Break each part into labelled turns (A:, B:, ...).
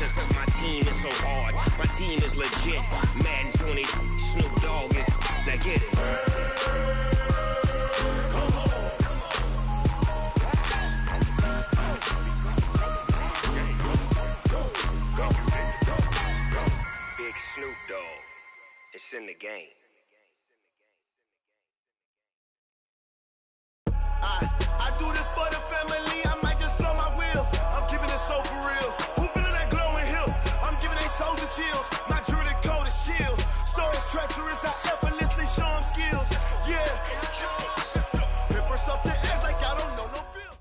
A: just cause my team is so hard. My team is legit. Madden 20, Snoop Dogg is. Now get it. Big Snoop Dogg. It's in the game.
B: I do this for the family. I might just blow my wheel. I'm keeping it so for real. Who feeling that glowing hill? I'm giving they soldier chills. My jewelry code is chill. Stories treacherous. I effortlessly show them skills. Yeah. Paper stuff the edge like I don't know no bill.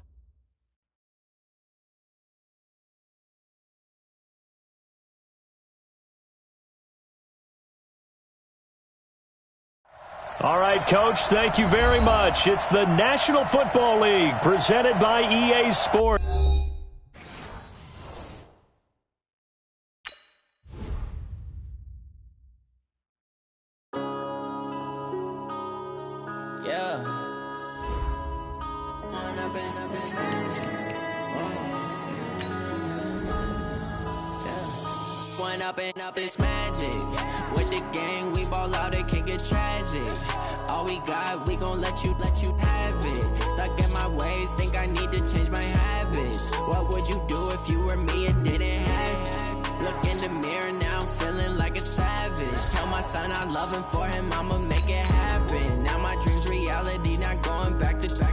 C: All right, Coach, thank you very much. It's the National Football League presented by EA Sports.
D: Up this magic with the gang, we ball out, it can get tragic. All we got, we gon' let you have it. Stuck in my ways, think I need to change my habits. What would you do if you were me and didn't have it? Look in the mirror now, I'm feeling like a savage. Tell my son I love him, for him I'ma make it happen. Now my dreams reality, not going back to.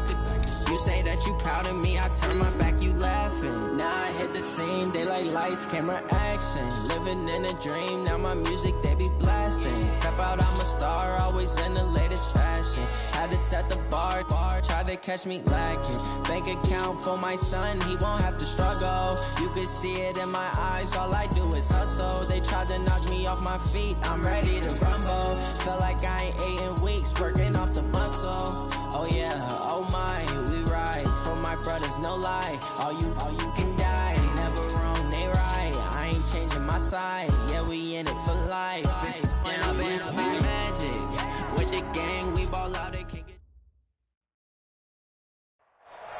D: You say that you proud of me, I turn my back, you laughing. Now I hit the scene, daylight lights, camera action. Living in a dream, now my music, they be blasting. Step out, I'm a star, always in the latest fashion. Had to set the bar, try to catch me lacking. Bank account for my son, he won't have to struggle. You can see it in my eyes, all I do is hustle. They tried to knock me off my feet, I'm ready to rumble. Feel like I ain't ate in weeks, working off the muscle. Oh yeah, oh my, we ride for my brothers, no lie. All you can die, never wrong, they right. I ain't changing my side, yeah, we in it for life. When up it's magic, with the gang, we ball out, it can't get.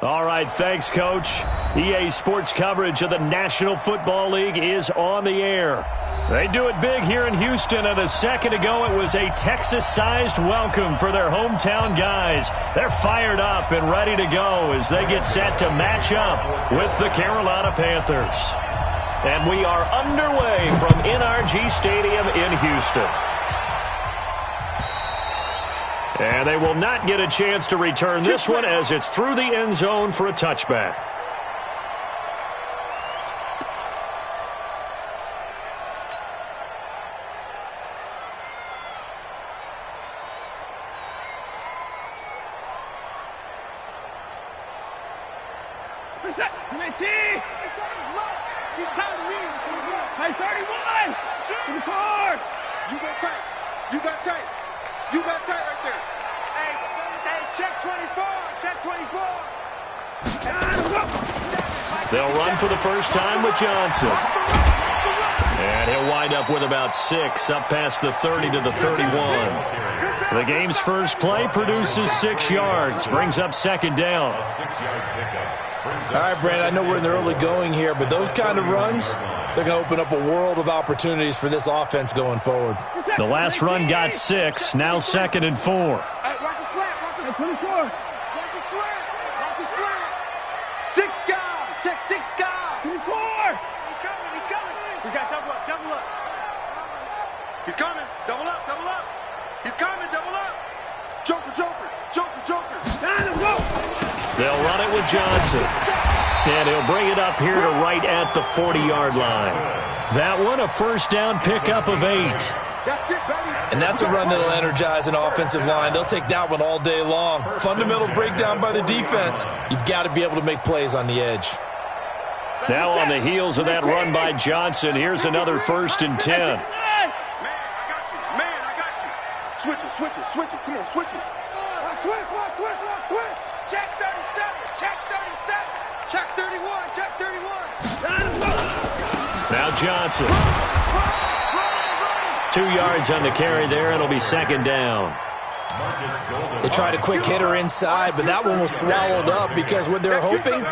C: All right, thanks, Coach. EA Sports coverage of the National Football League is on the air. They do it big here in Houston, and a second ago it was a Texas-sized welcome for their hometown guys. They're fired up and ready to go as they get set to match up with the Carolina Panthers. And we are underway from NRG Stadium in Houston. And they will not get a chance to return this one as it's through the end zone for a touchback. They'll run for the first time with Johnson. And he'll wind up with about 6, up past the 30 to the 31. The game's first play produces 6 yards, brings up second down.
E: All right, Brandon, I know we're in the early going here, but those kind of runs, they're going to open up a world of opportunities for this offense going forward.
C: The last run got 6, now 2nd and 4.
B: Watch the slant, watch the 24. Watch the slant, watch the slant. 6 guys, check 6 guys. 24. He's coming. We got double up. He's coming, double up. He's coming, double up. Joker.
C: They'll run it with Johnson. And he'll bring it up here to right at the 40-yard line. That one, a first down pickup of 8.
E: And that's a run that'll energize an offensive line. They'll take that one all day long. Fundamental breakdown by the defense. You've got to be able to make plays on the edge.
C: Now on the heels of that run by Johnson, here's another 1st and 10.
B: Man, I got you. Switch it. Come on, switch it. Switch. Check 37. Check 31.
C: Now Johnson. 2 yards on the carry there. It'll be second down.
E: They tried a quick hitter inside, but that one was swallowed up because what they're hoping,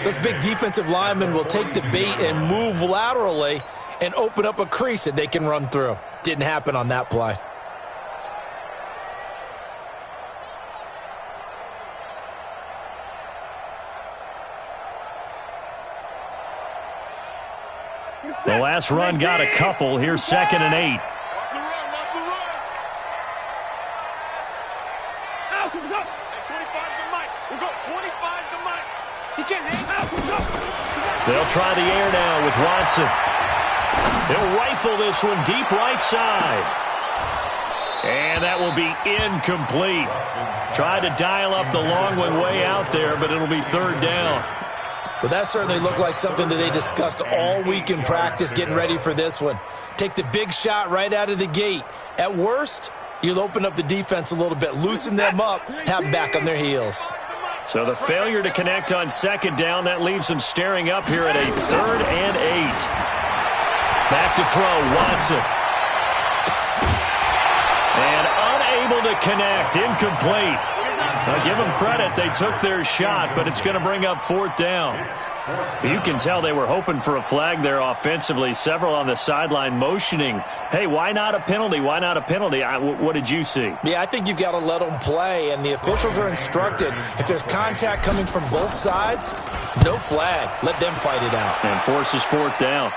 E: those big defensive linemen will take the bait and move laterally and open up a crease that they can run through. Didn't happen on that play.
C: The last run got a couple. Here's 2nd and 8. They'll try the air now with Watson. He'll rifle this one deep right side. And that will be incomplete. Tried to dial up the long one way out there, but it'll be 3rd down.
E: Well, that certainly looked like something that they discussed all week in practice getting ready for this one. Take the big shot right out of the gate. At worst, you'll open up the defense a little bit, loosen them up, have them back on their heels.
C: So the failure to connect on 2nd down, that leaves them staring up here at a 3rd and 8. Back to throw, Watson. And unable to connect, incomplete. Now give them credit, they took their shot, but it's going to bring up 4th down. You can tell they were hoping for a flag there offensively. Several on the sideline motioning, hey, why not a penalty? Why not a penalty? What did you see?
E: Yeah, I think you've got to let them play, and the officials are instructed. If there's contact coming from both sides, no flag. Let them fight it out.
C: And forces 4th down.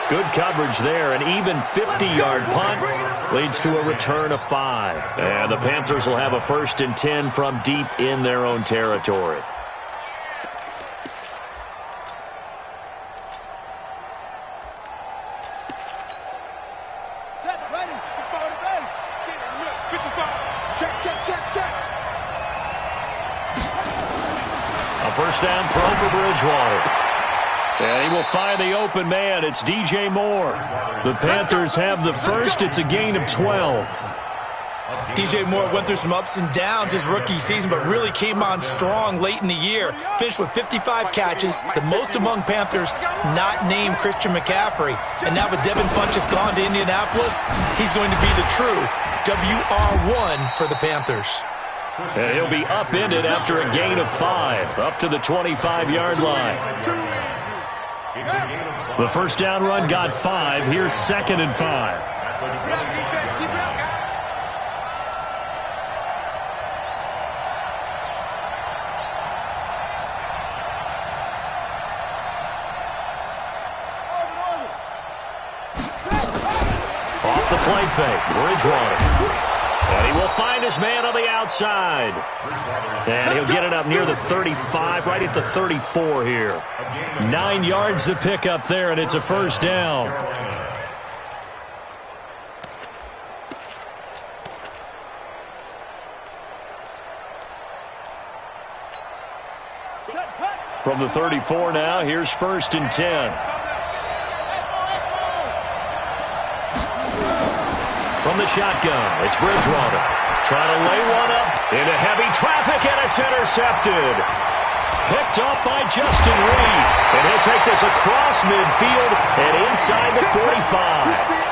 C: Good coverage there. An even 50-yard punt leads to a return of 5. And the Panthers will have a 1st and 10 from deep in their own territory.
B: Set, ready, forward to base. Check, check, check, check.
C: A 1st down throw for Bridgewater. And he will find the open man. It's DJ Moore. The Panthers have the 1st. It's a gain of 12.
E: DJ Moore went through some ups and downs his rookie season, but really came on strong late in the year. Finished with 55 catches, the most among Panthers not named Christian McCaffrey. And now with Devin Funchess gone to Indianapolis, he's going to be the true WR1 for the Panthers.
C: And he'll be upended after a gain of 5, up to the 25-yard line. The 1st down run got 5. Here's 2nd and 5. Off the play fake, Bridgewater. And he will find his man on the outside. And he'll get it up near the 35, right at the 34 here. 9 yards to pick up there, and it's a 1st down. From the 34 now, here's 1st and 10. From the shotgun, it's Bridgewater. Trying to lay one up into heavy traffic, and it's intercepted. Picked up by Justin Reed. And he'll take this across midfield and inside the 45.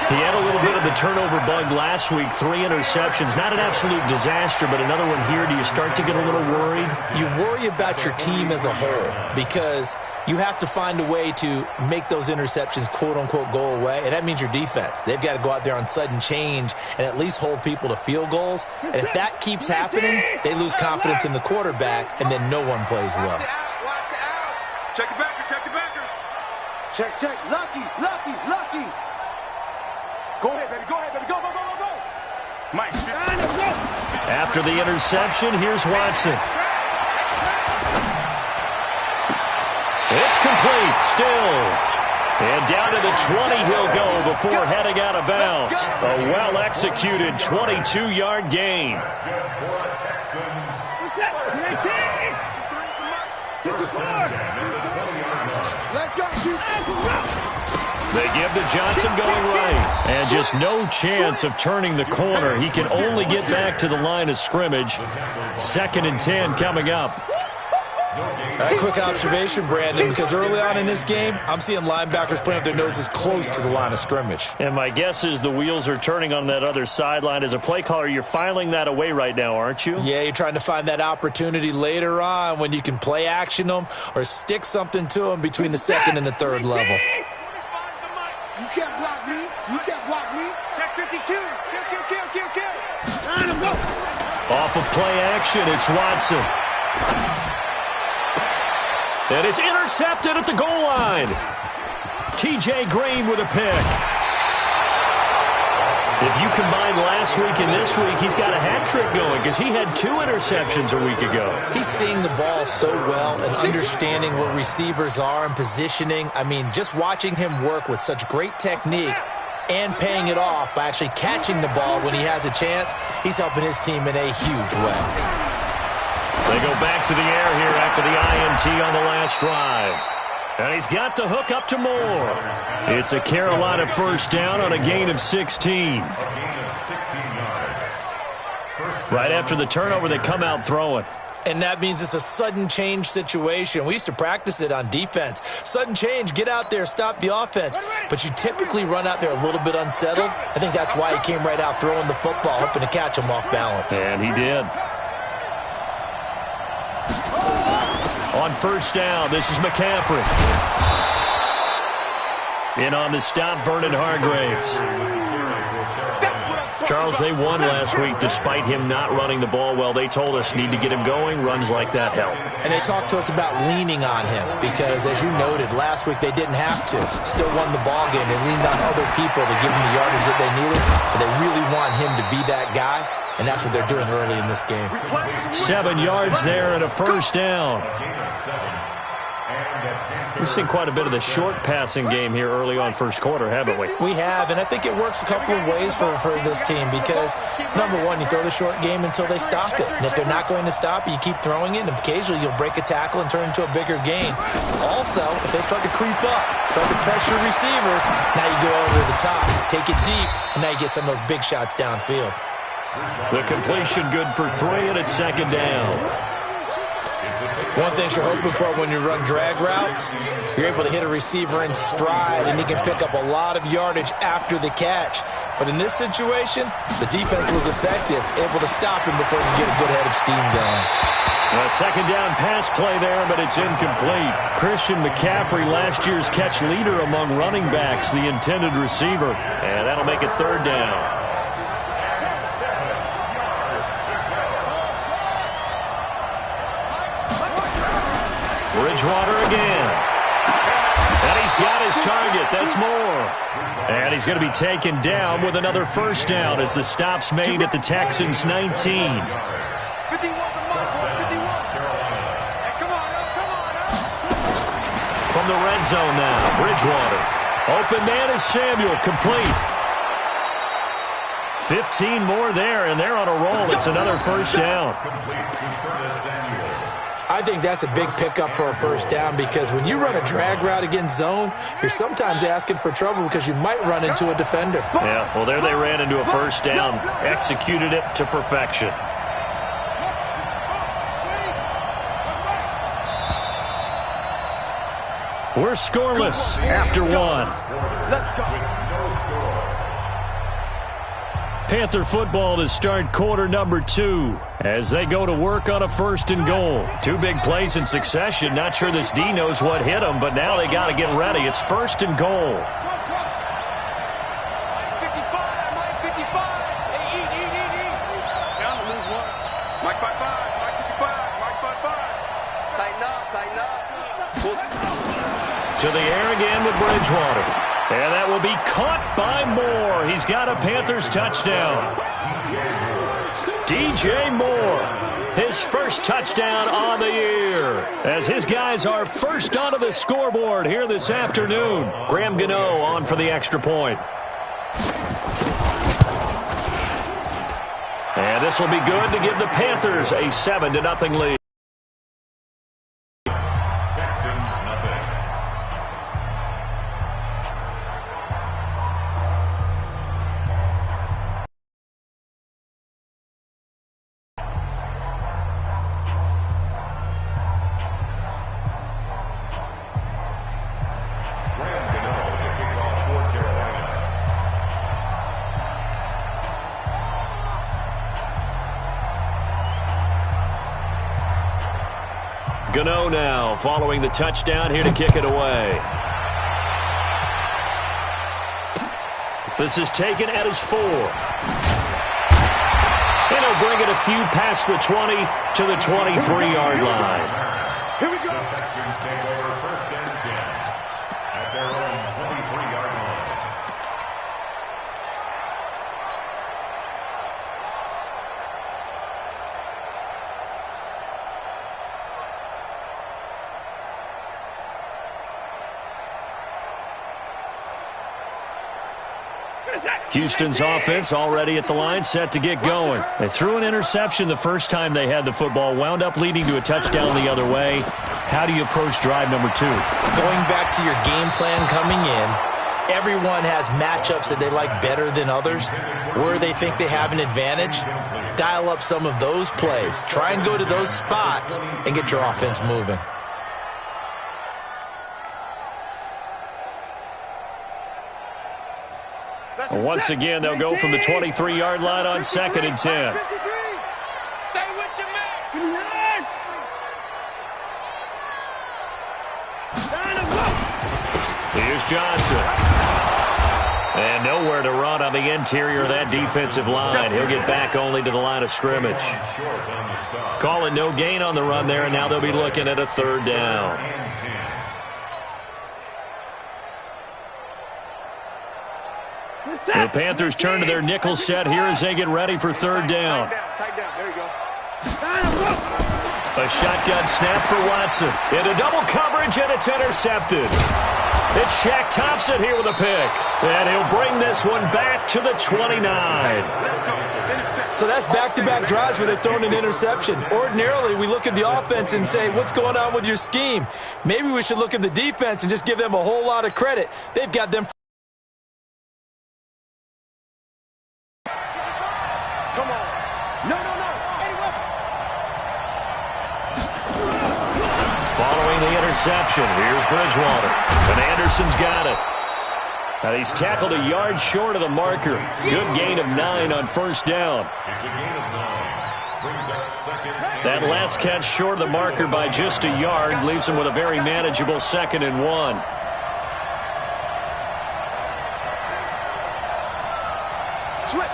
C: He had a little bit of the turnover bug last week. 3 interceptions. Not an absolute disaster, but another one here. Do you start to get a little worried?
E: You worry about your team as a whole because you have to find a way to make those interceptions, quote-unquote, go away. And that means your defense. They've got to go out there on sudden change and at least hold people to field goals. And if that keeps happening, they lose confidence in the quarterback, and then no one plays well.
B: Watch the out. Check the backer, check the backer. Check, check. Lucky, lucky, lucky. Go ahead, baby. Go ahead, baby. Go, go, go, go, go. Mike.
C: After the interception, here's Watson. It's complete. Stills. And down to the 20 he'll go before heading out of bounds. A well-executed 22-yard gain.
B: Let's go.
C: They give to Johnson going right. And just no chance of turning the corner. He can only get back to the line of scrimmage. 2nd and 10 coming up.
E: A quick observation, Brandon, because early on in this game, I'm seeing linebackers playing with their noses close to the line of scrimmage.
C: And my guess is the wheels are turning on that other sideline. As a play caller, you're filing that away right now, aren't you?
E: Yeah, you're trying to find that opportunity later on when you can play action them or stick something to them between the second and the third level.
B: You can't block me. You can't block me. Check 52. Kill.
C: Off of play action, it's Watson. And it's intercepted at the goal line. T.J. Green with a pick. If you combine last week and this week, he's got a hat trick going because he had 2 interceptions a week ago.
E: He's seeing the ball so well and understanding what receivers are and positioning. I mean, just watching him work with such great technique and paying it off by actually catching the ball when he has a chance, he's helping his team in a huge way.
C: They go back to the air here after the INT on the last drive. And he's got the hook up to Moore. It's a Carolina first down on a gain of 16. Right after the turnover, they come out throwing.
E: And that means it's a sudden change situation. We used to practice it on defense. Sudden change, get out there, stop the offense. But you typically run out there a little bit unsettled. I think that's why he came right out throwing the football, hoping to catch him off balance.
C: And he did. On first down, this is McCaffrey. In on the stop, Vernon Hargreaves. Charles, they won last week despite him not running the ball well. They told us need to get him going. Runs like that help.
E: And they talked to us about leaning on him because, as you noted, last week they didn't have to. Still won the ball game. They leaned on other people to give him the yardage that they needed. But they really want him to be that guy, and that's what they're doing early in this game.
C: 7 yards there and a first down. We've seen quite a bit of the short passing game here early on first quarter, haven't we?
E: We have, and I think it works a couple of ways for this team because, number one, you throw the short game until they stop it. And if they're not going to stop it, you keep throwing it, and occasionally you'll break a tackle and turn into a bigger gain. Also, if they start to creep up, start to pressure receivers, now you go over the top, take it deep, and now you get some of those big shots downfield.
C: The completion good for 3, and it's second down.
E: One thing you're hoping for when you run drag routes, you're able to hit a receiver in stride, and he can pick up a lot of yardage after the catch. But in this situation, the defense was effective, able to stop him before you get a good head of steam going.
C: A second down pass play there, but it's incomplete. Christian McCaffrey, last year's catch leader among running backs, the intended receiver. And that'll make it third down. Bridgewater again. And he's got his target. That's Moore. And he's going to be taken down with another first down as the stop's made at the Texans' 19. From the red zone now, Bridgewater. Open man is Samuel, complete. 15 more there, and they're on a roll. It's another first down.
E: I think that's a big pickup for a first down because when you run a drag route against zone, you're sometimes asking for trouble because you might run into a defender.
C: Yeah, well, there they ran into a first down, executed it to perfection. We're scoreless after 1.
B: Let's go.
C: Panther football to start quarter number 2 as they go to work on a first and goal. 2 big plays in succession. Not sure this D knows what hit them, but now they got to get ready. It's first and goal. To the air again with Bridgewater. And that will be caught by Moore. He's got a Panthers touchdown. DJ Moore, his first touchdown on the year, as his guys are first onto the scoreboard here this afternoon. Graham Gano on for the extra point. And this will be good to give the Panthers a 7-0 lead. Gano now following the touchdown here to kick it away. This is taken at his 4. And he'll bring it a few past the 20 to the 23-yard line.
B: Here we go.
F: Texans take over 1st and 10 at their own 23-yard line.
C: Houston's offense already at the line, set to get going. They threw an interception the first time they had the football, wound up leading to a touchdown the other way. How do you approach drive number 2?
E: Going back to your game plan coming in, everyone has matchups that they like better than others, where they think they have an advantage. Dial up some of those plays. Try and go to those spots and get your offense moving.
C: Once again, they'll go from the 23-yard line on 2nd and 10.
B: Stay with your man.
C: Here's Johnson. And nowhere to run on the interior of that defensive line. He'll get back only to the line of scrimmage. Call it no gain on the run there, and now they'll be looking at a 3rd down. The Panthers turn to their nickel set here as they get ready for 3rd down.
B: Tight down. There you go.
C: A shotgun snap for Watson. Into double coverage, and it's intercepted. It's Shaq Thompson here with a pick. And he'll bring this one back to the 29.
E: So that's back-to-back drives where they've thrown an interception. Ordinarily, we look at the offense and say, what's going on with your scheme? Maybe we should look at the defense and just give them a whole lot of credit. They've got them.
B: Come on. No. Anyway.
C: Following the interception, here's Bridgewater. And Anderson's got it. Now he's tackled a yard short of the marker. Good gain of 9 on 1st down.
F: It's a gain of 9. Brings up 2nd.
C: That last catch short of the marker by just a yard leaves him with a very manageable 2nd and 1.
B: Switch.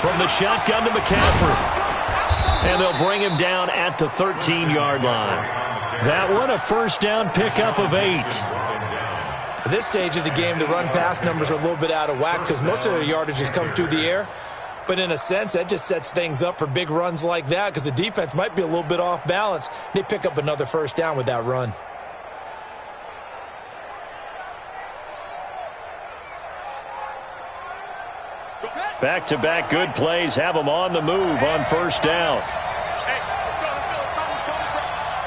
C: From the shotgun to McCaffrey. And they'll bring him down at the 13-yard line. That one a 1st down pickup of 8.
E: At this stage of the game, the run-pass numbers are a little bit out of whack because most of the yardage has come through the air. But in a sense, that just sets things up for big runs like that because the defense might be a little bit off balance. They pick up another 1st down with that run.
C: Back-to-back good plays have them on the move on 1st down.
B: Hey,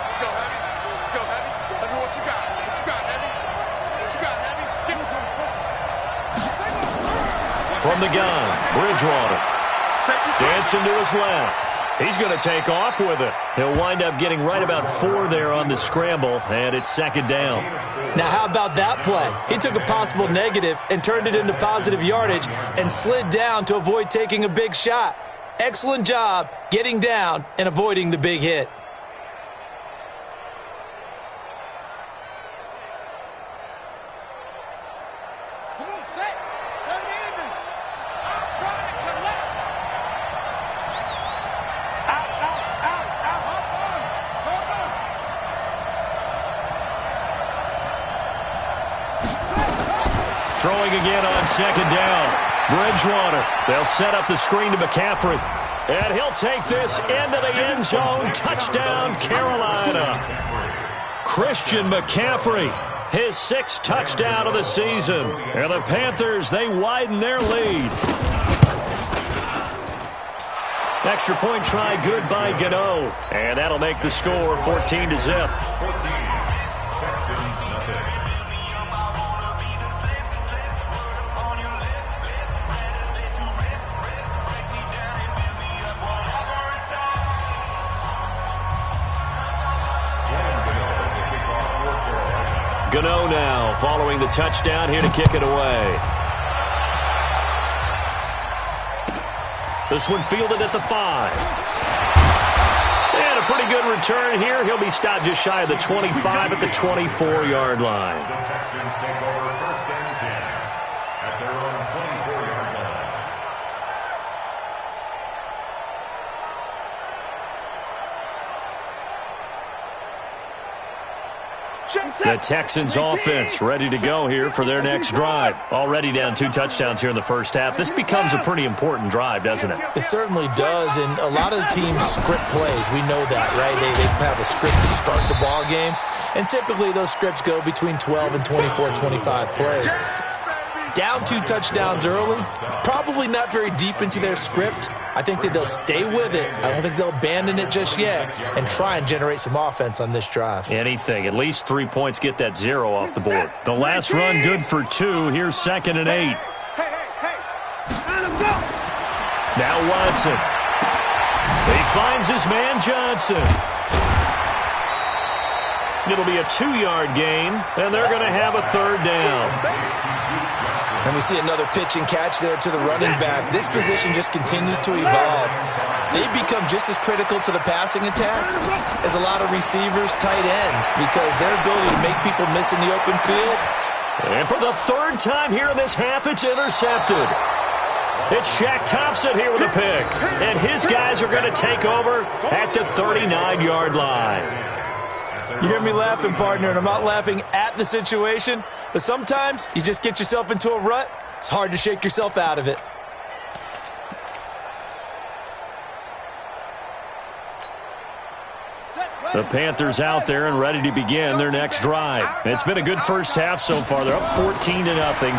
B: let's go, Heavy. Let's go, Heavy. Let me what you got. Heavy? Give me
C: From the gun, Bridgewater. Dancing to his left. He's going to take off with it. He'll wind up getting right about 4 there on the scramble, and it's 2nd down.
E: Now, how about that play? He took a possible negative and turned it into positive yardage and slid down to avoid taking a big shot. Excellent job getting down and avoiding the big hit.
C: Throwing again on 2nd down. Bridgewater. They'll set up the screen to McCaffrey. And he'll take this into the end zone. Touchdown, Carolina. Christian McCaffrey, his 6th touchdown of the season. And the Panthers, they widen their lead. Extra point try good by Gano. And that'll make the score 14-0.
F: Texans nothing.
C: Gano now following the touchdown here to kick it away. This one fielded at the 5. And a pretty good return here. He'll be stopped just shy of the 25 at the 24-yard line.
F: The Texans take over 1st and 10 at their own 24-yard line.
C: The Texans offense ready to go here for their next drive. Already down 2 touchdowns here in the first half. This becomes a pretty important drive, doesn't it?
E: It certainly does, and a lot of the teams script plays. We know that, right? They have a script to start the ball game, and typically those scripts go between 12 and 24, 25 plays. Down 2 touchdowns early, probably not very deep into their script. I think that they'll stay with it. I don't think they'll abandon it just yet and try and generate some offense on this drive.
C: Anything. At least 3 points get that 0 off the board. The last run good for 2. Here's 2nd and 8. Now Watson. He finds his man Johnson. It'll be a 2-yard gain, and they're going to have a 3rd down.
E: And we see another pitch and catch there to the running back. This position just continues to evolve. They become just as critical to the passing attack as a lot of receivers, tight ends, because their ability to make people miss in the open field.
C: And for the 3rd time here in this half, it's intercepted. It's Shaq Thompson here with a pick. And his guys are going to take over at the 39-yard line.
E: You hear me laughing, partner, and I'm not laughing at the situation, but sometimes you just get yourself into a rut. It's hard to shake yourself out of it.
C: The Panthers out there and ready to begin their next drive. It's been a good first half so far. They're up 14-0.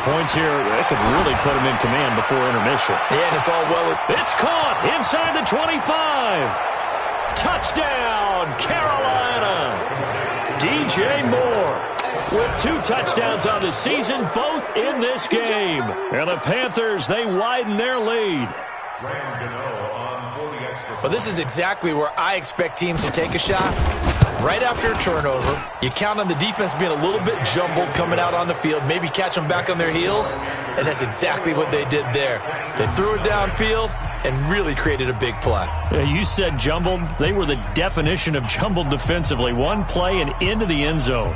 C: Points here, that could really put them in command before intermission.
E: Yeah, and it's all well.
C: It's caught inside the 25. Touchdown, Carolina. DJ Moore with 2 touchdowns on the season, both in this game. And the Panthers, they widen their lead.
E: Well, this is exactly where I expect teams to take a shot. Right after a turnover, you count on the defense being a little bit jumbled coming out on the field, maybe catch them back on their heels, and that's exactly what they did there. They threw it downfield and really created a big play.
C: You said jumbled. They were the definition of jumbled defensively. One play and into the end zone.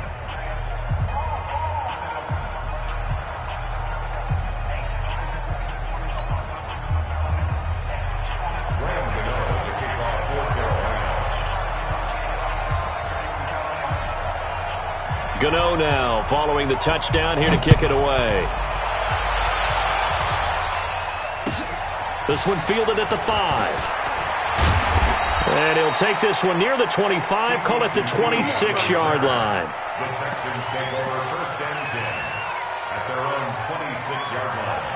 C: Gano now following the touchdown here to kick it away. This one fielded at the 5. And he'll take this one near the 25, call it the 26-yard line.
F: The Texans take over 1st and 10 at their own 26-yard line.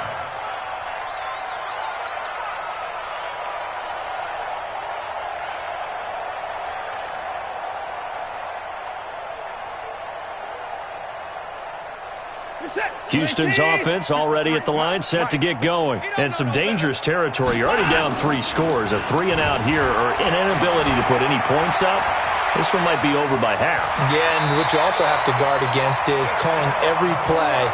C: Houston's offense already at the line, set to get going. And some dangerous territory. You're already down 3 scores. A 3-and-out here, or an inability to put any points up. This one might be over by half.
E: Yeah, and what you also have to guard against is calling every play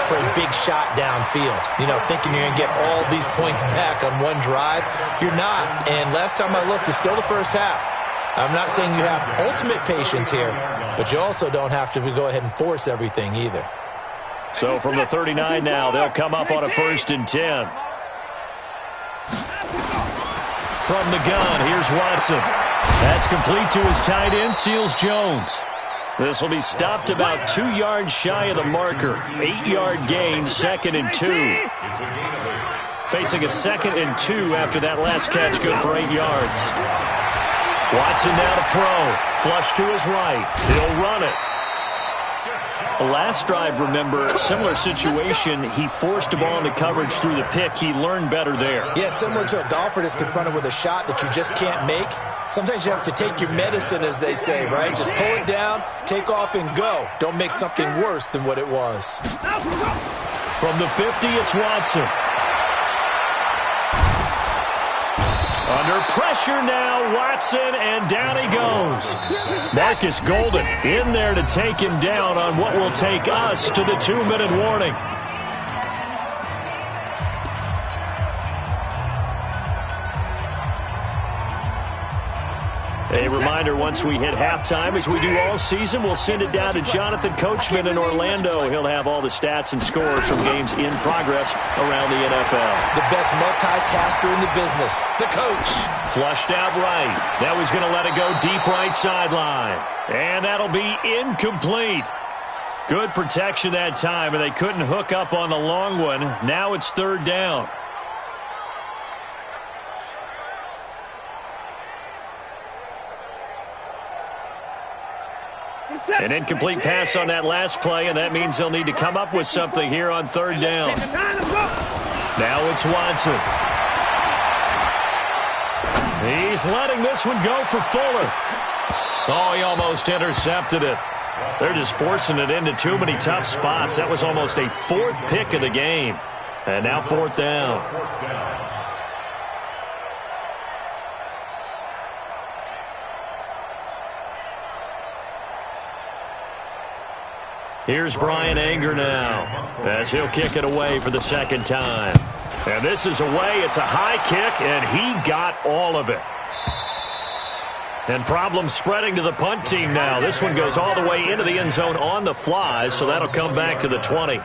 E: for a big shot downfield. You know, thinking you're going to get all these points back on one drive. You're not. And last time I looked, it's still the first half. I'm not saying you have ultimate patience here, but you also don't have to go ahead and force everything either.
C: So from the 39 now, they'll come up on a 1st and 10. From the gun, here's Watson. That's complete to his tight end, Seals-Jones. This will be stopped about 2 yards shy of the marker. 8-yard gain, 2nd and 2. Facing a 2nd and 2 after that last catch, good for 8 yards. Watson now to throw. Flush to his right. He'll run it. Last drive, remember, similar situation. He forced a ball into coverage through the pick. He learned better there.
E: Yeah, similar to a golfer that's confronted with a shot that you just can't make. Sometimes you have to take your medicine, as they say, right? Just pull it down, take off, and go. Don't make something worse than what it was.
C: From the 50, it's Watson. Under pressure now, Watson, and down he goes. Marcus Golden in there to take him down on what will take us to the 2-minute warning.
E: 2
C: A reminder, once we hit halftime, as we do all season, we'll send it down to Jonathan Coachman in Orlando. He'll have all the stats and scores from games in progress around the NFL.
E: The best multitasker in the business, the coach.
C: Flushed out right. Now he's going to let it go deep right sideline. And that'll be incomplete. Good protection that time, and they couldn't hook up on the long one. Now it's third down. An incomplete pass on that last play, and that means they'll need to come up with something here on third down. Now it's Watson. He's letting this one go for Fuller. Oh, he almost intercepted it. They're just forcing it into too many tough spots. That was almost a fourth pick of the game. And now fourth down. Here's Brian Anger now as he'll kick it away for the second time. And this is away. It's a high kick, and he got all of it. And problems spreading to the punt team now. This one goes all the way into the end zone on the fly, so that'll come back to the 20.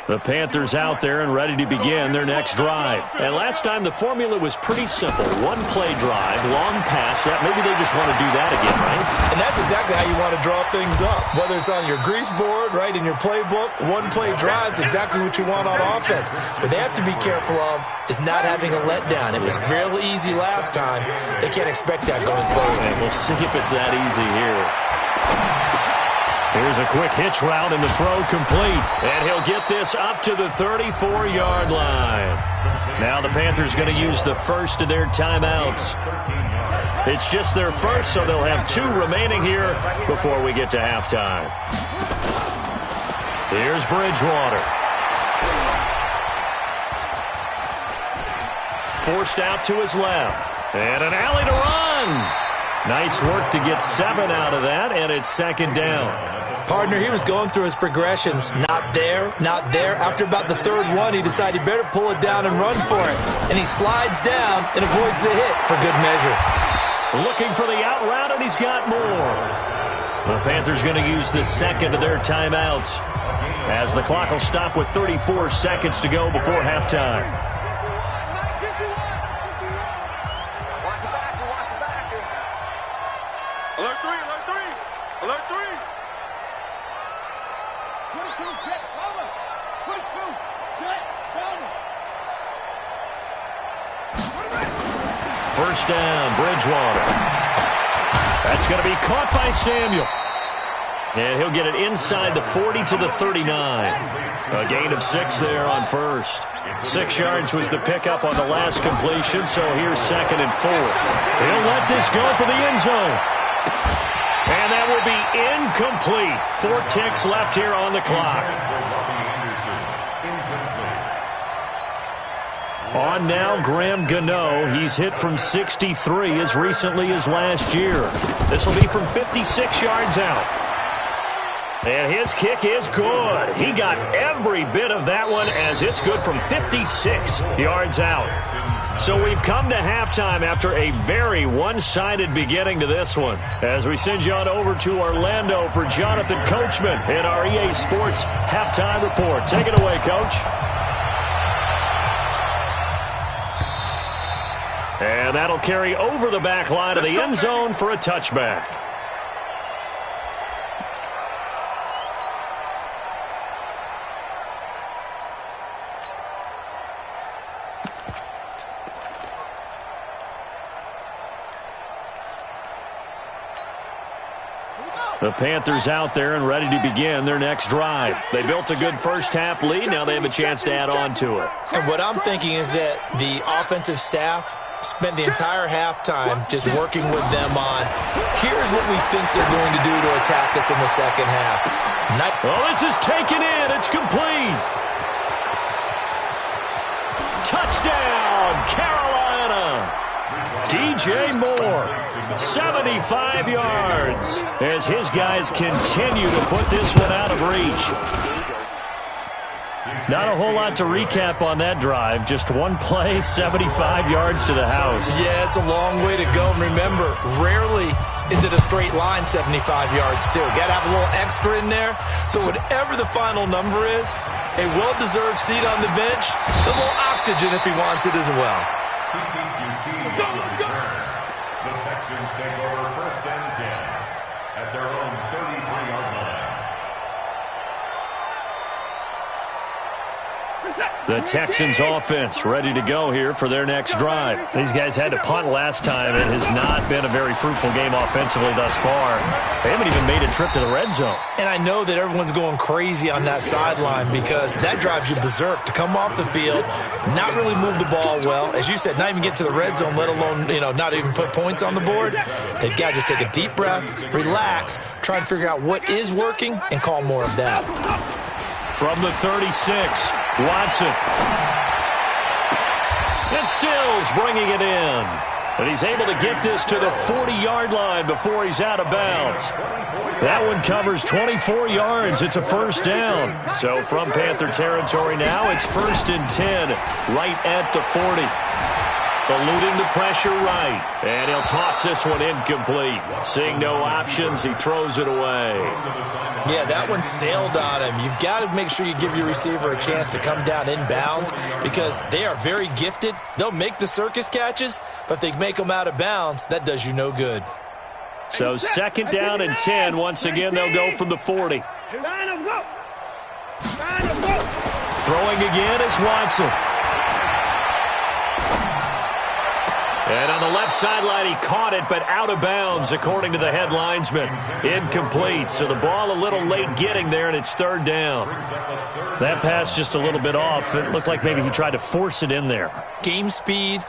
C: The Panthers out there and ready to begin their next drive. And last time the formula was pretty simple. One play drive, long pass. That maybe they just want to do that again, right?
E: And that's exactly how you want to draw things up. Whether it's on your grease board, right, in your playbook, one play drives exactly what you want on offense. What they have to be careful of is not having a letdown. It was real easy last time. They can't expect that going forward.
C: And we'll see if it's that easy here. Here's a quick hitch route and the throw complete. And he'll get this up to the 34-yard line. Now the Panthers going to use the first of their timeouts. It's just their first, so they'll have two remaining here before we get to halftime. Here's Bridgewater. Forced out to his left. And an alley to run. Nice work to get 7 out of that, and it's second down.
E: Partner, he was going through his progressions. Not there, not there. After about the third one, he decided he better pull it down and run for it. And he slides down and avoids the hit for good measure.
C: Looking for the out route, and he's got more. The Panthers going to use the second of their timeouts as the clock will stop with 34 seconds to go before halftime. First down, Bridgewater. That's going to be caught by Samuel. And he'll get it inside the 40 to the 39. A gain of 6 there on first. 6 yards was the pickup on the last completion, so here's second and 4. He'll let this go for the end zone. And that will be incomplete. 4 ticks left here on the clock. On now, Graham Gano. He's hit from 63 as recently as last year. This will be from 56 yards out. And his kick is good. He got every bit of that one as it's good from 56 yards out. So we've come to halftime after a very one-sided beginning to this one. As we send you on over to Orlando for Jonathan Coachman in our EA Sports Halftime Report. Take it away, Coach. And that'll carry over the back line of the end zone for a touchback. The Panthers out there and ready to begin their next drive. They built a good first-half lead. Now they have a chance to add on to it.
E: And what I'm thinking is that the offensive staff spent the entire halftime just working with them on, here's what we think they're going to do to attack us in the second half.
C: Well, this is taken in. It's complete. Touchdown, Carolina. DJ Moore, 75 yards, as his guys continue to put this one out of reach. Not a whole lot to recap on that drive. Just one play, 75 yards to the house.
E: Yeah, it's a long way to go. And remember, rarely is it a straight line 75 yards, too. Got to have a little extra in there. So whatever the final number is, a well-deserved seat on the bench, a little oxygen if he wants it as well.
F: The Texans take over 1st and 10 at their own 33-yard line.
C: The Texans offense ready to go here for their next drive. These guys had to punt last time. It has not been a very fruitful game offensively thus far. They haven't even made a trip to the red zone.
E: And I know that everyone's going crazy on that sideline because that drives you berserk to come off the field, not really move the ball well. As you said, not even get to the red zone, let alone, not even put points on the board. They've got to just take a deep breath, relax, try and figure out what is working, and call more of that.
C: From the 36, Watson. And Stills bringing it in. And he's able to get this to the 40-yard line before he's out of bounds. That one covers 24 yards. It's a first down. So from Panther territory now, it's 1st and 10, right at the 40. Eluding the pressure right. And he'll toss this one incomplete. Seeing no options, he throws it away.
E: Yeah, that one sailed on him. You've got to make sure you give your receiver a chance to come down inbounds because they are very gifted. They'll make the circus catches, but if they make them out of bounds, that does you no good.
C: So 2nd down and 10. Once again, they'll go from the 40. Throwing again is Watson. And on the left sideline, he caught it, but out of bounds, according to the head linesman. Incomplete. So the ball a little late getting there, and it's 3rd down. That pass just a little bit off. It looked like maybe he tried to force it in there.
E: Game speed,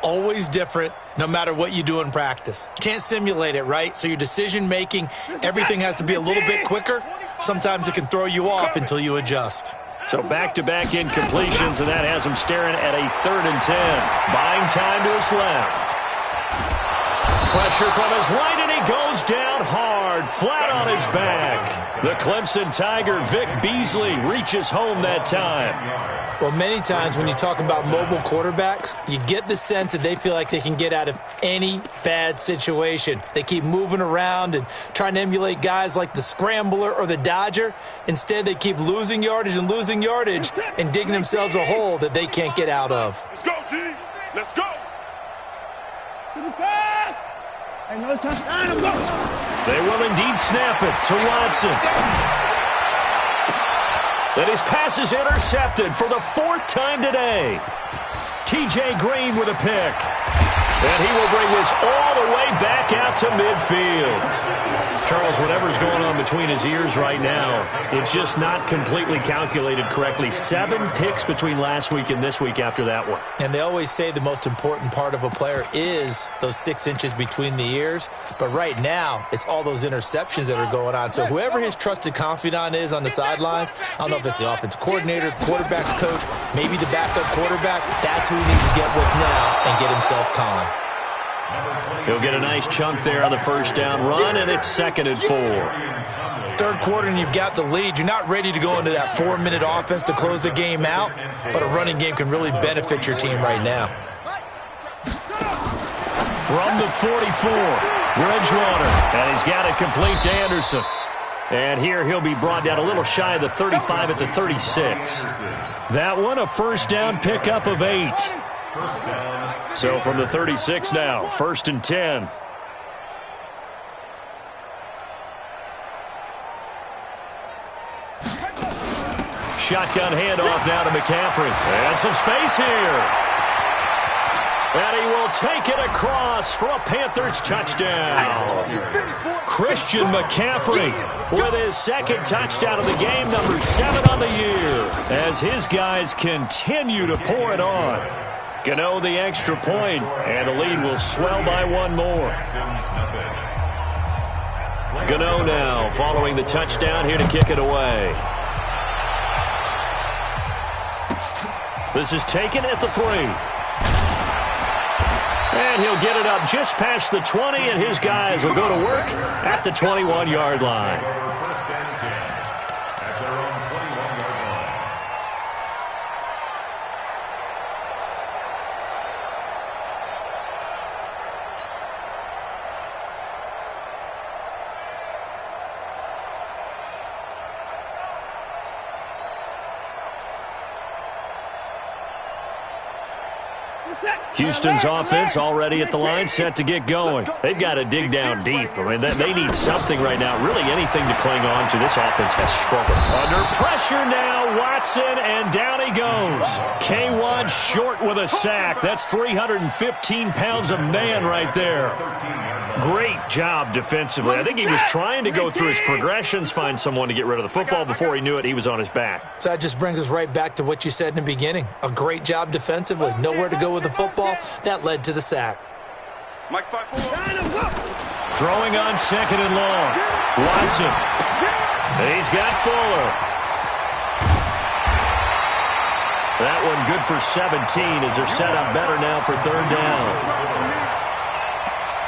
E: always different, no matter what you do in practice. Can't simulate it, right? So your decision-making, everything has to be a little bit quicker. Sometimes it can throw you off until you adjust.
C: So back-to-back incompletions, and that has him staring at a 3rd and 10. Buying time to his left. Pressure from his right, and he goes down hard, flat on his back. The Clemson Tiger, Vic Beasley, reaches home that time.
E: Well, many times when you talk about mobile quarterbacks, you get the sense that they feel like they can get out of any bad situation. They keep moving around and trying to emulate guys like the Scrambler or the Dodger. Instead, they keep losing yardage and digging themselves a hole that they can't get out of.
B: Let's go, D. Let's go.
C: They will indeed snap it to Watson. And his pass is intercepted for the 4th time today. T.J. Green with a pick. And he will bring this all the way back out to midfield. Charles, whatever's going on between his ears right now, it's just not completely calculated correctly. 7 picks between last week and this week after that one.
E: And they always say the most important part of a player is those 6 inches between the ears. But right now, it's all those interceptions that are going on. So whoever his trusted confidant is on the sidelines, I don't know if it's the offensive coordinator, the quarterback's coach, maybe the backup quarterback, that's who he needs to get with now and get himself calm.
C: He'll get a nice chunk there on the first down run, and it's 2nd and 4.
E: 3rd quarter, and you've got the lead. You're not ready to go into that 4-minute offense to close the game out, but a running game can really benefit your team right now.
C: From the 44, Bridgewater, and he's got it complete to Anderson. And here he'll be brought down a little shy of the 35 at the 36. That one, a first down pickup of 8. So from the 36 now, 1st and 10. Shotgun handoff now to McCaffrey. And some space here. And he will take it across for a Panthers touchdown. Christian McCaffrey with his 2nd touchdown of the game, number 7 on the year, as his guys continue to pour it on. Gano the extra point, and the lead will swell by 1 more. Gano now following the touchdown here to kick it away. This is taken at the 3. And he'll get it up just past the 20, and his guys will go to work at the 21-yard line. Houston's offense already at the line, set to get going. They've got to dig down deep. I mean, they need something right now, really anything to cling on to. This offense has struggled. Under pressure now, Watson, and down he goes. K1 short with a sack. That's 315 pounds of man right there. Great job defensively. I think he was trying to go through his progressions, find someone to get rid of the football. Before he knew it, he was on his back.
E: So that just brings us right back to what you said in the beginning. A great job defensively. Nowhere to go with the football. That led to the sack.
C: Throwing on second and long. Watson. He's got Fuller. That one good for 17 as they're set up better now for third down.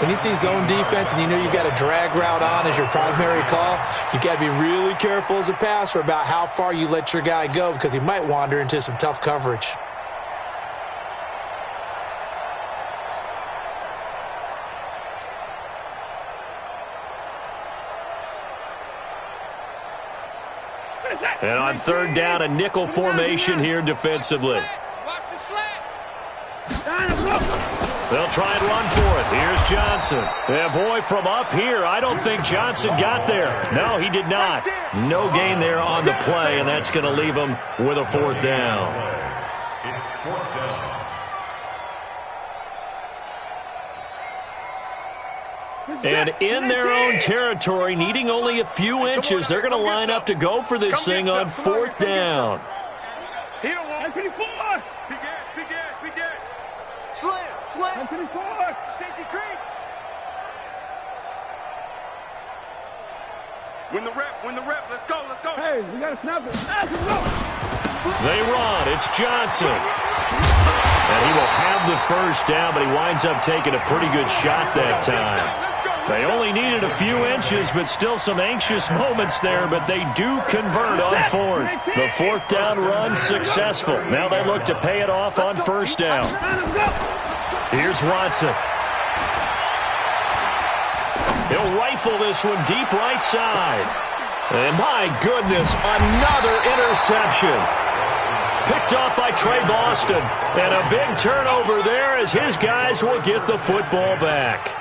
E: When you see zone defense and you know you've got a drag route on as your primary call, you've got to be really careful as a passer about how far you let your guy go because he might wander into some tough coverage.
C: And on third down, a nickel formation here defensively. They'll try and run for it. Here's Johnson. Yeah, boy, from up here, I don't think Johnson got there. No, he did not. No gain there on the play, and that's going to leave him with a fourth down.
F: It's fourth down.
C: And in their own territory, needing only a few inches, they're going to line up to go for this thing on fourth down.
B: Slam. Safety creep. Win the rep. Let's go. Hey, we got to snap it.
C: They run. It's Johnson. And he will have the first down, but he winds up taking a pretty good shot that time. They only needed a few inches, but still some anxious moments there, but they do convert on fourth. The fourth down run successful. Now they look to pay it off on first down. Here's Watson. He'll rifle this one deep right side. And my goodness, another interception. Picked off by Trey Boston. And a big turnover there as his guys will get the football back.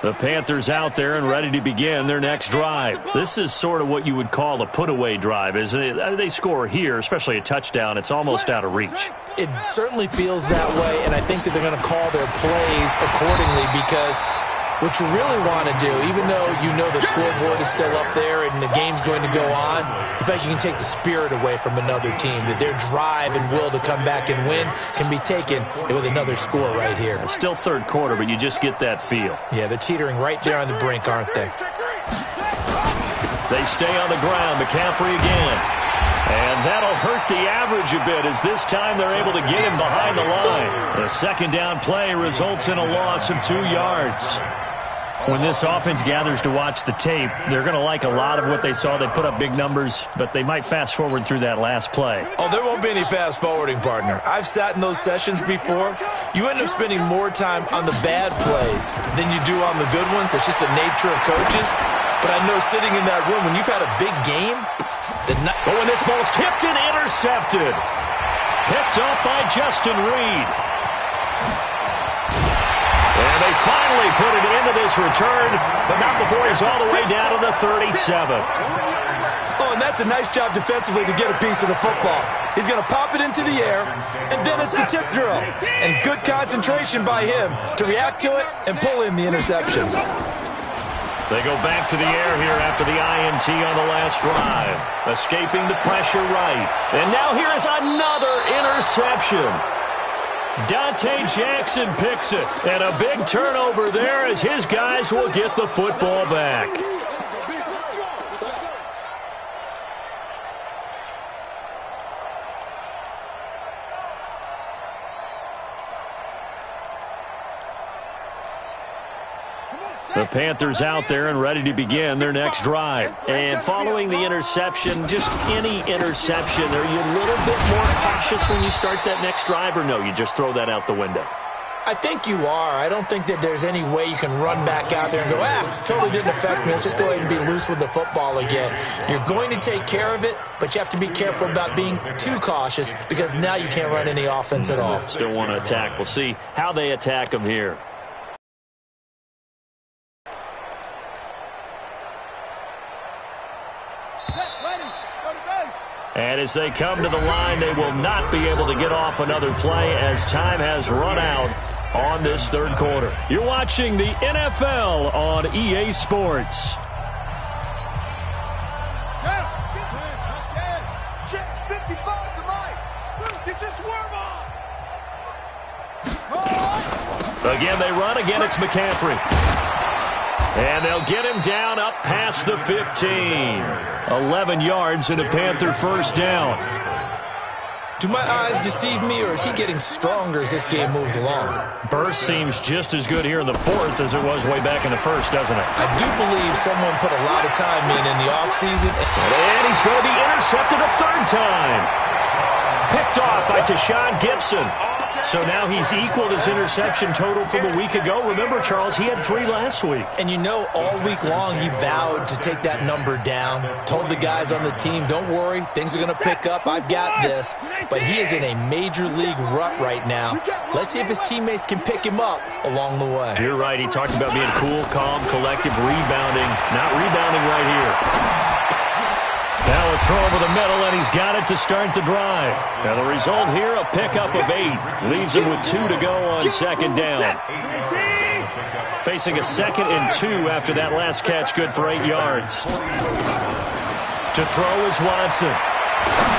C: The Panthers out there and ready to begin their next drive. This is sort of what you would call a put-away drive, isn't it? They score here, especially a touchdown. It's almost out of reach.
E: It certainly feels that way, and I think that they're going to call their plays accordingly because what you really want to do, even though you know the scoreboard is still up there and the game's going to go on, in fact, you can take the spirit away from another team, that their drive and will to come back and win can be taken with another score right here.
C: It's still third quarter, but you just get that feel.
E: Yeah, they're teetering right there on the brink, aren't they?
C: They stay on the ground. McCaffrey again. And that'll hurt the average a bit as this time they're able to get him behind the line. The second down play results in a loss of 2 yards. When this offense gathers to watch the tape, they're going to like a lot of what they saw. They put up big numbers, but they might fast forward through that last play.
E: Oh, there won't be any fast forwarding, partner. I've sat in those sessions before. You end up spending more time on the bad plays than you do on the good ones. It's just the nature of coaches. But I know sitting in that room, when you've had a big game,
C: but when this ball's tipped and intercepted. Picked up by Justin Reed. And they finally put it into this return, but not before he's all the way down to the 37.
E: Oh, and that's a nice job defensively to get a piece of the football. He's going to pop it into the air, and then it's the tip drill. And good concentration by him to react to it and pull in the interception.
C: They go back to the air here after the INT on the last drive. Escaping the pressure right. And now here is another interception. Dante Jackson picks it. And a big turnover there as his guys will get the football back. The Panthers out there and ready to begin their next drive. And following the interception, just any interception, are you a little bit more cautious when you start that next drive, or no, you just throw that out the window?
E: I think you are. I don't think that there's any way you can run back out there and go, totally didn't affect me. Let's just go ahead and be loose with the football again. You're going to take care of it, but you have to be careful about being too cautious because now you can't run any offense at all.
C: Still want to attack. We'll see how they attack them here. And as they come to the line, they will not be able to get off another play as time has run out on this third quarter. You're watching the NFL on EA Sports. Again, they run. Again, it's McCaffrey. And they'll get him down up past the 15. 11 yards and a Panther first down.
E: Do my eyes deceive me, or is he getting stronger as this game moves along?
C: Burst seems just as good here in the fourth as it was way back in the first, doesn't it?
E: I do believe someone put a lot of time in the offseason.
C: And he's going to be intercepted a third time. Picked off by Tashawn Gibson. So now he's equaled his interception total from a week ago. Remember, Charles, he had 3 last week.
E: And you know, all week long he vowed to take that number down. Told the guys on the team, don't worry, things are going to pick up. I've got this. But he is in a major league rut right now. Let's see if his teammates can pick him up along the way.
C: You're right. He talked about being cool, calm, collective, rebounding. Not rebounding right here. Now a throw over the middle, and he's got it to start the drive. Now the result here, a pickup of 8. Leaves him with 2 to go on second down. Facing a 2nd and 2 after that last catch, good for 8 yards. To throw is Watson.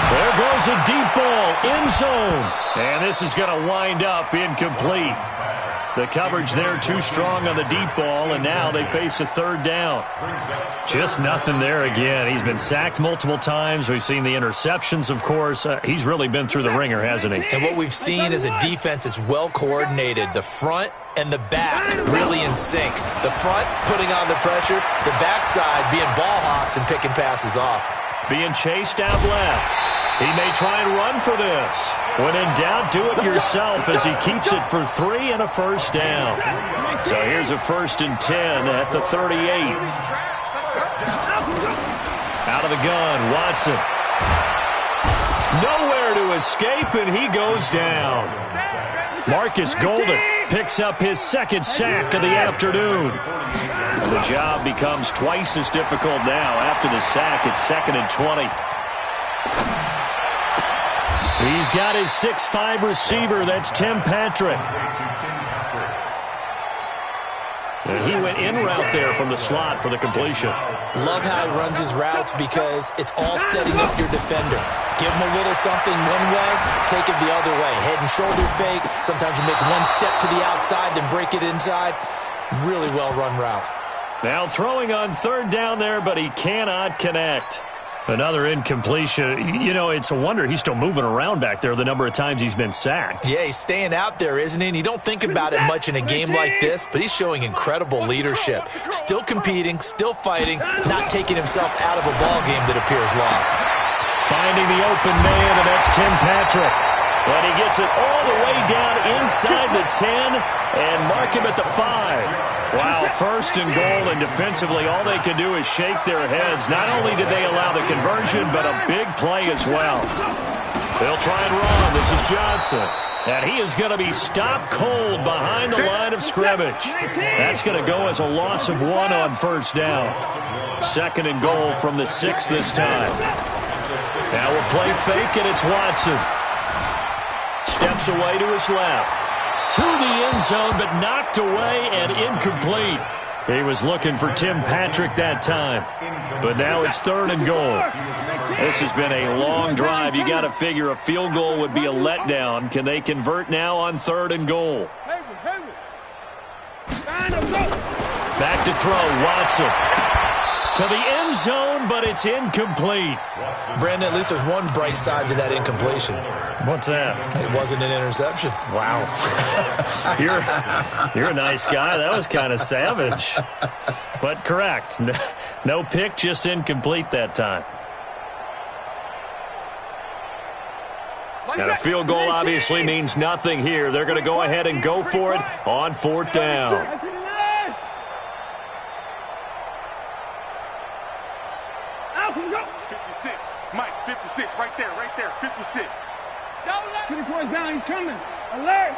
C: There goes a deep ball, end zone. And this is going to wind up incomplete. The coverage there too strong on the deep ball, and now they face a third down. Just nothing there again. He's been sacked multiple times. We've seen the interceptions, of course. He's really been through the ringer, hasn't he?
E: And what we've seen is a defense that's well coordinated. The front and the back really in sync. The front putting on the pressure, the backside being ball hawks and picking passes off.
C: Being chased out left. He may try and run for this. When in doubt, do it yourself as he keeps it for 3 and a first down. So here's a 1st and 10 at the 38. Out of the gun, Watson. Nowhere to escape, and he goes down. Marcus Golden picks up his 2nd sack of the afternoon. The job becomes twice as difficult now. After the sack, it's 2nd and 20. He's got his 6'5" receiver. That's Tim Patrick. And he went in route there from the slot for the completion.
E: Love how he runs his routes because it's all setting up your defender. Give him a little something one way, take it the other way. Head and shoulder fake. Sometimes you make one step to the outside, then break it inside. Really well-run route.
C: Now throwing on 3rd down there, but he cannot connect. Another incompletion. You know, it's a wonder he's still moving around back there the number of times he's been sacked.
E: Yeah, he's staying out there, isn't he? And you don't think about it much in a game like this, but he's showing incredible leadership. Still competing, still fighting, not taking himself out of a ball game that appears lost. Finding the open man, and that's Tim Patrick.
C: And he gets it all the way down inside the 10 and mark him at the 5. Wow, 1st and goal, and defensively all they can do is shake their heads. Not only did they allow the conversion, but a big play as well. They'll try and run. This is Johnson. And he is going to be stopped cold behind the line of scrimmage. That's going to go as a loss of 1 on 1st down. 2nd and goal from the 6 this time. Now we'll play fake, and it's Watson. Steps away to his left. To the end zone, but knocked away and incomplete. He was looking for Tim Patrick that time. But now it's 3rd and goal. This has been a long drive. You got to figure a field goal would be a letdown. Can they convert now on 3rd and goal? Back to throw, Watson. To the end zone, but it's incomplete.
E: Brandon, at least there's one bright side to that incompletion.
C: What's that?
E: It wasn't an interception.
C: Wow. You're a nice guy. That was kind of savage. But correct. No pick, just incomplete that time. And a field goal obviously means nothing here. They're going to go ahead and go for it on 4th down.
G: 56. Mike, 56. Right there, 56.
H: Put the points down. He's coming. Alert.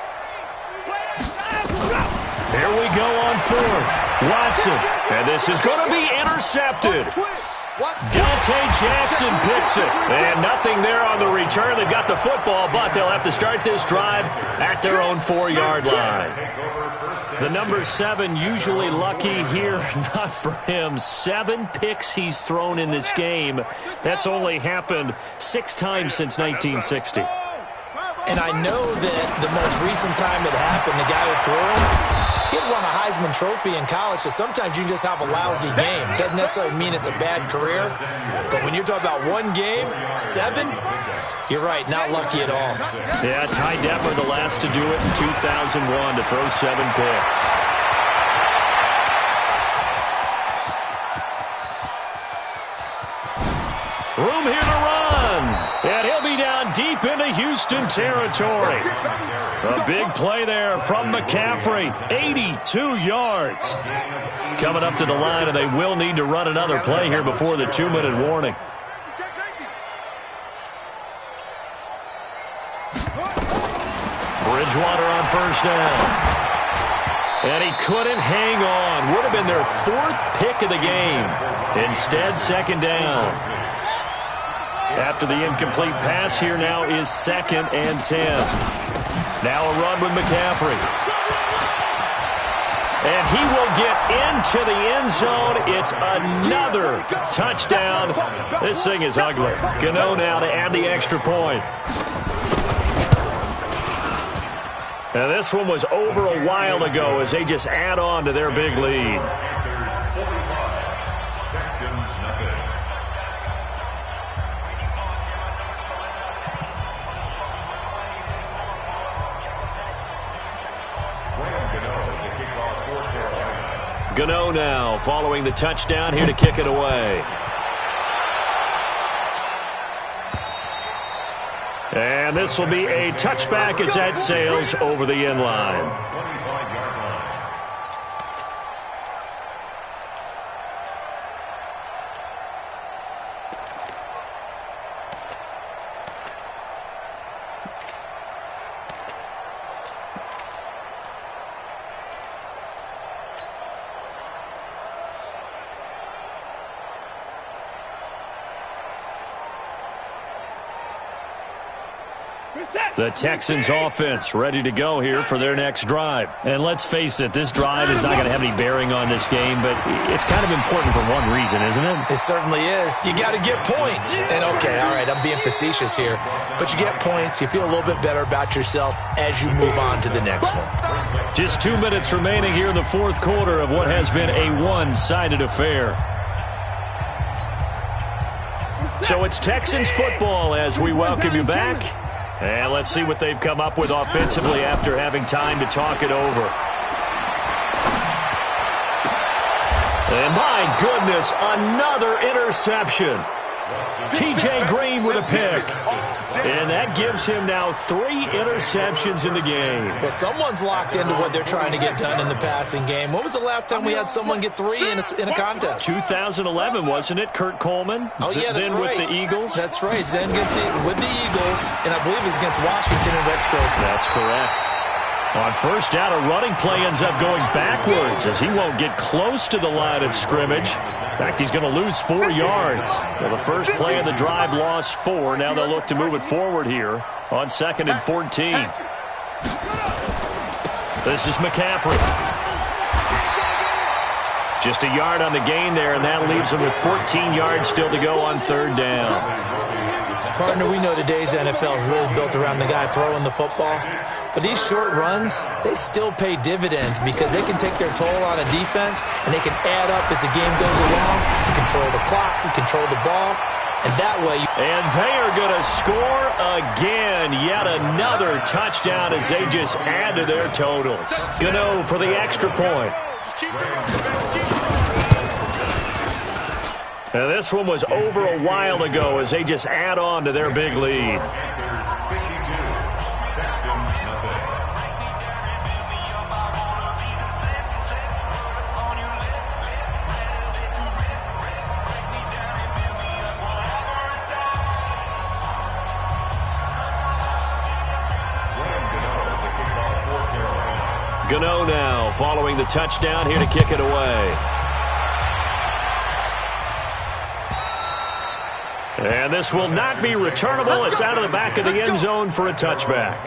C: Here we go on 4th. Watson. And this is going to be intercepted. Dante Jackson picks it. And nothing there on the return. They've got the football, but they'll have to start this drive at their own 4-yard line. The number 7 usually lucky here. Not for him. 7 picks he's thrown in this game. That's only happened 6 times since 1960.
E: And I know that the most recent time it happened, the guy who threw him, he had won a Heisman Trophy in college, so sometimes you just have a lousy game. Doesn't necessarily mean it's a bad career, but when you're talking about one game, 7, you're right, not lucky at all.
C: Yeah, Ty Detmer, the last to do it in 2001, to throw 7 picks. Room here to run. And he'll be down deep into Houston territory. A big play there from McCaffrey. 82 yards. Coming up to the line, and they will need to run another play here before the 2-minute warning. Bridgewater on 1st down. And he couldn't hang on. Would have been their 4th pick of the game. Instead, 2nd down. After the incomplete pass, here now is 2nd and 10. Now a run with McCaffrey. And he will get into the end zone. It's another touchdown. This thing is ugly. Gano now to add the extra point. Now this one was over a while ago as they just add on to their big lead. Gano now following the touchdown here to kick it away. And this will be a touchback as that sails over the end line. The Texans offense ready to go here for their next drive. And let's face it, this drive is not going to have any bearing on this game, but it's kind of important for one reason, isn't it?
E: It certainly is. You got to get points. And okay, all right, I'm being facetious here, but you get points, you feel a little bit better about yourself as you move on to the next one.
C: Just 2 minutes remaining here in the 4th quarter of what has been a one-sided affair. So it's Texans football as we welcome you back. And let's see what they've come up with offensively after having time to talk it over. And my goodness, another interception. TJ Green with a pick. And that gives him now 3 interceptions in the game.
E: Well, someone's locked into what they're trying to get done in the passing game. When was the last time we had someone get 3 in a contest?
C: 2011, wasn't it? Kurt Coleman?
E: Oh, yeah, that's
C: then
E: right.
C: With the Eagles?
E: That's right. Then with the Eagles, and I believe it's against Washington and Rex Grossman.
C: That's correct. On 1st down, a running play ends up going backwards as he won't get close to the line of scrimmage. In fact, he's going to lose 4 yards. Well, the first play of the drive lost 4. Now they'll look to move it forward here on 2nd and 14. This is McCaffrey. Just a yard on the gain there, and that leaves him with 14 yards still to go on 3rd down.
E: Partner, we know today's NFL is really built around the guy throwing the football. But these short runs, they still pay dividends because they can take their toll on a defense and they can add up as the game goes along. You control the clock, you control the ball, and that way
C: And they are going to score again. Yet another touchdown as they just add to their totals. Gano for the extra point. Now, this one was over a while ago as they just add on to their big lead. Gano now following the touchdown here to kick it away. And this will not be returnable. It's out of the back of the end zone for a touchback.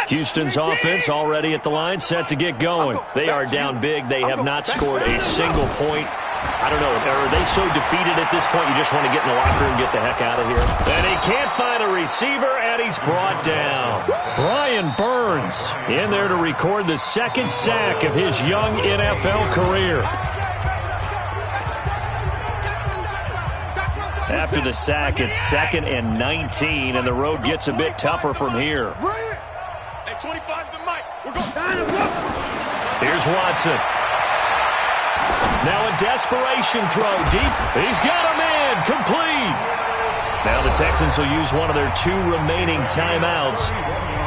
C: Houston's offense already at the line, set to get going. They are down big. They have not scored a single point. I don't know. Are they so defeated at this point you just want to get in the locker room and get the heck out of here? And he can't find a receiver, and he's brought down. Brian Burns in there to record the second sack of his young NFL career. After the sack, it's 2nd and 19, and the road gets a bit tougher from here.
G: 25 to Mike. We're going.
C: Here's Watson. Now a desperation throw deep. He's got him in. Complete. Now the Texans will use one of their 2 remaining timeouts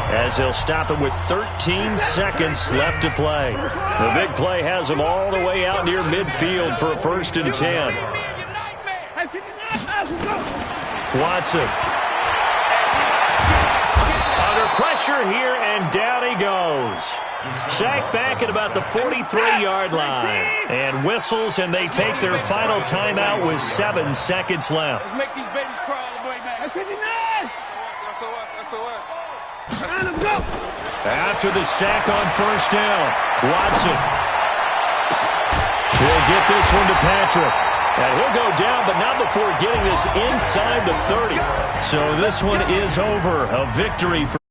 C: as they'll stop it with 13 seconds left to play. The big play has them all the way out near midfield for a 1st and 10. Watson. Pressure here, and down he goes. Sacked back at about the 43-yard line. And whistles, and they take their final timeout with 7 seconds left.
G: Let's make these babies cry all the way back.
H: 59!
G: SOS.
C: After the sack on 1st down, Watson will get this one to Patrick. And he'll go down, but not before getting this inside the 30. So this one is over. A victory for